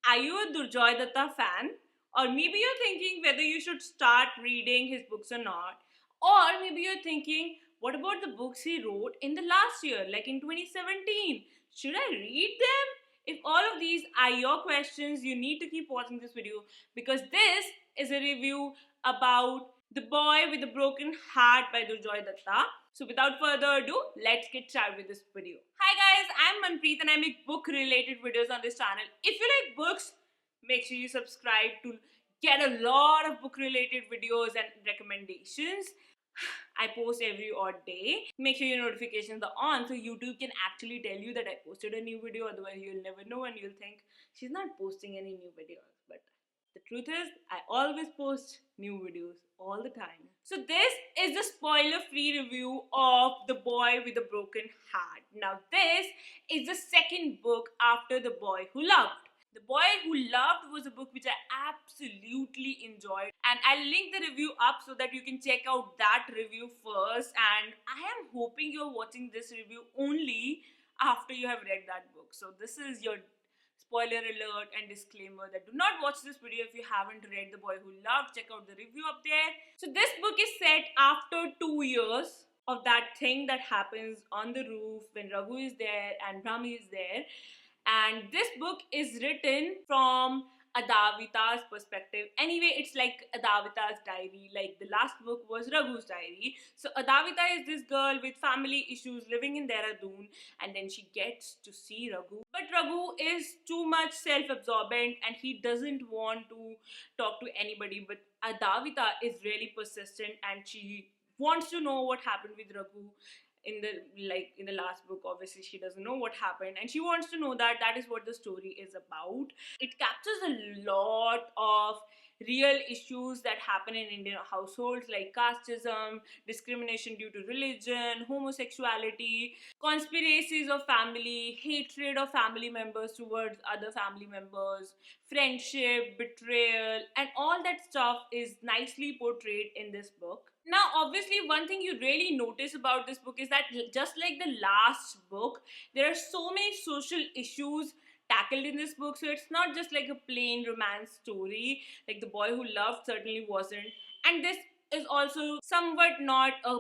Are you a Durjoy Datta fan? Or maybe you're thinking whether you should start reading his books or not. Or maybe you're thinking, what about the books he wrote in the last year, like in 2017? Should I read them? If all of these are your questions, you need to keep watching this video because this is a review about The Boy with a Broken Heart by Durjoy Datta. So without further ado, let's get started with this video. Hi guys, I'm Manpreet and I make book related videos on this channel. If you like books, make sure you subscribe to get a lot of book related videos and recommendations. I post every odd day. Make sure your notifications are on so YouTube can actually tell you that I posted a new video. Otherwise, you'll never know and you'll think she's not posting any new videos. But the truth is, I always post new videos all the time. So this is the spoiler-free review of The Boy with a Broken Heart. Now this is the second book after The Boy Who Loved. The Boy Who Loved was a book which I absolutely enjoyed, and I'll link the review up so that you can check out that review first. And I am hoping you're watching this review only after you have read that book. So this is your spoiler alert and disclaimer that do not watch this video if you haven't read The Boy Who Loved. Check out the review up there. So this book is set after 2 years of that thing that happens on the roof when Raghu is there and Brahmi is there. And this book is written from Adavita's perspective. Anyway, it's like Adavita's diary. Like the last book was Raghu's diary. So Adavita is this girl with family issues living in Dehradun, and then she gets to see Raghu. But Raghu is too much self-absorbent and he doesn't want to talk to anybody. But Adavita is really persistent and she wants to know what happened with Raghu in the last book. Obviously she doesn't know what happened and she wants to know that. That is what the story is about. It captures a lot of real issues that happen in Indian households, like casteism, discrimination due to religion, homosexuality, conspiracies of family, hatred of family members towards other family members, friendship, betrayal, and all that stuff is nicely portrayed in this book. Now, obviously, one thing you really notice about this book is that just like the last book, there are so many social issues tackled in this book. So it's not just like a plain romance story, like The Boy Who Loved certainly wasn't. And this is also somewhat not a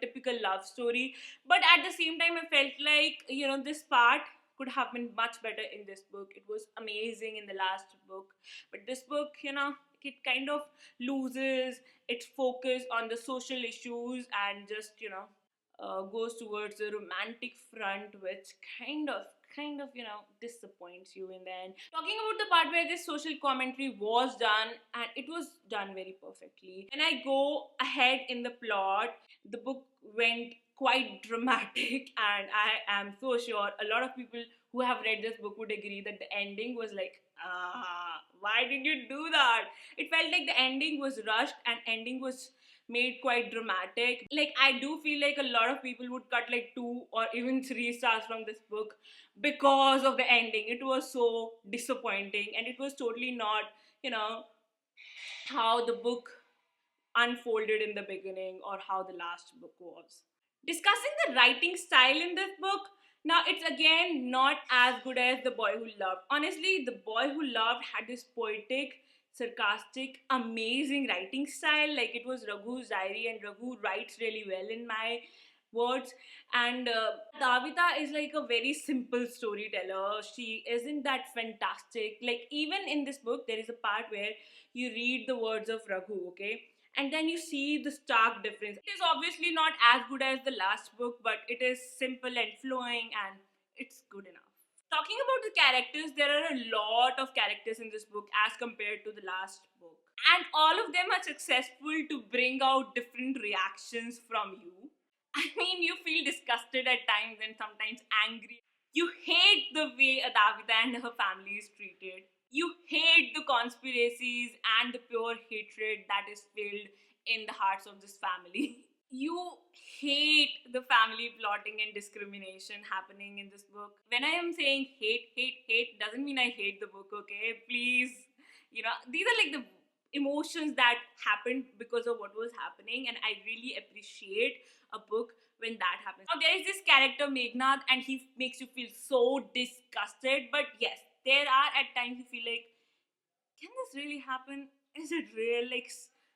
typical love story. But at the same time, I felt like this part could have been much better in this book. It was amazing in the last book, but this book, it kind of loses its focus on the social issues and just goes towards the romantic front, which kind of disappoints you in the end. Talking about the part where this social commentary was done, and it was done very perfectly. When I go ahead in the plot, the book went quite dramatic and I am so sure a lot of people who have read this book would agree that the ending was like, why did you do that? It felt like the ending was rushed and ending was made quite dramatic. Like I do feel like a lot of people would cut like 2 or even 3 stars from this book because of the ending. It was so disappointing and it was totally not how the book unfolded in the beginning or how the last book was. Discussing the writing style in this book, now it's again not as good as The Boy Who Loved. Honestly, The Boy Who Loved had this poetic, sarcastic, amazing writing style. Like it was Raghu's diary and Raghu writes really well in my words. And Davita is like a very simple storyteller. She isn't that fantastic. Like even in this book, there is a part where you read the words of Raghu, okay? And then you see the stark difference. It is obviously not as good as the last book, but it is simple and flowing and it's good enough. Talking about the characters, there are a lot of characters in this book as compared to the last book. And all of them are successful to bring out different reactions from you. I mean, you feel disgusted at times and sometimes angry. You hate the way Adavita and her family is treated. You hate the conspiracies and the pure hatred that is filled in the hearts of this family. You hate the family plotting and discrimination happening in this book. When I am saying hate, doesn't mean I hate the book, okay? Please, these are like the emotions that happened because of what was happening, and I really appreciate a book when that happens. Now, there is this character Meghnad, and he makes you feel so disgusted, but yes, there are at times you feel like, can this really happen? Is it real? Like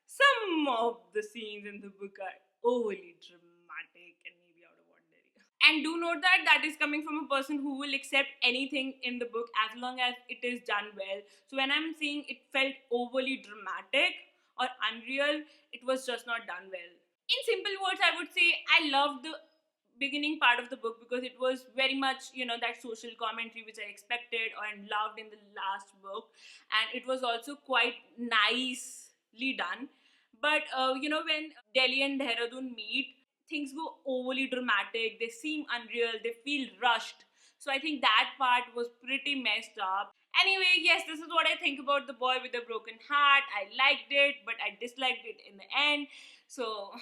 some of the scenes in the book are overly dramatic and maybe out of ordinary. And do note that that is coming from a person who will accept anything in the book as long as it is done well. So when I'm saying it felt overly dramatic or unreal, it was just not done well. In simple words, I would say I loved the beginning part of the book because it was very much, that social commentary which I expected and loved in the last book, and it was also quite nicely done. But when Delhi and Dehradun meet, things go overly dramatic. They seem unreal. They feel rushed. So I think that part was pretty messed up. Anyway, yes, this is what I think about The Boy with the Broken Heart. I liked it, but I disliked it in the end. So,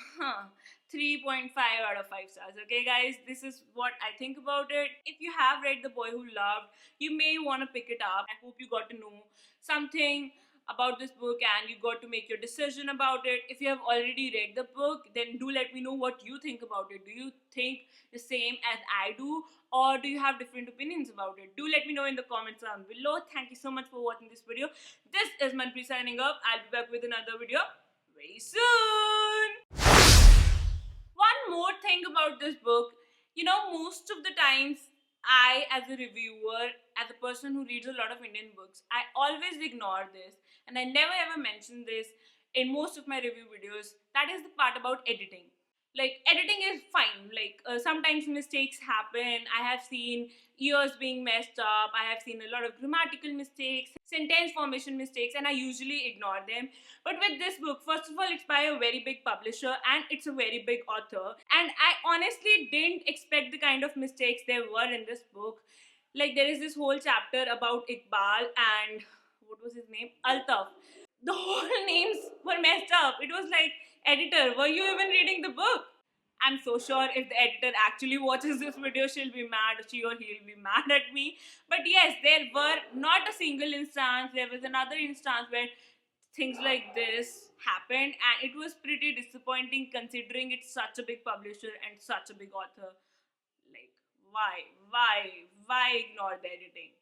3.5 out of 5 stars. Okay, guys, this is what I think about it. If you have read The Boy Who Loved, you may want to pick it up. I hope you got to know something about this book and you got to make your decision about it. If you have already read the book, then do let me know what you think about it. Do you think the same as I do, or do you have different opinions about it? Do let me know in the comments down below. Thank you so much for watching this video. This is Manpreet signing up. I'll be back with another video very soon. One more thing about this book, most of the times I, as a reviewer, as a person who reads a lot of Indian books, I always ignore this and I never ever mention this in most of my review videos. That is the part about editing. Like, editing is fine. Like, sometimes mistakes happen. I have seen ears being messed up. I have seen a lot of grammatical mistakes, sentence formation mistakes, and I usually ignore them. But with this book, first of all, it's by a very big publisher and it's a very big author. And I honestly didn't expect the kind of mistakes there were in this book. Like, there is this whole chapter about Iqbal and what was his name? Altaf. The whole names were messed up. It was like, editor, were you even reading the book? I'm so sure if the editor actually watches this video, she'll be mad, she or he'll be mad at me. But yes, there were not a single instance. There was another instance where things like this happened, and it was pretty disappointing considering it's such a big publisher and such a big author. Like, why ignore the editing?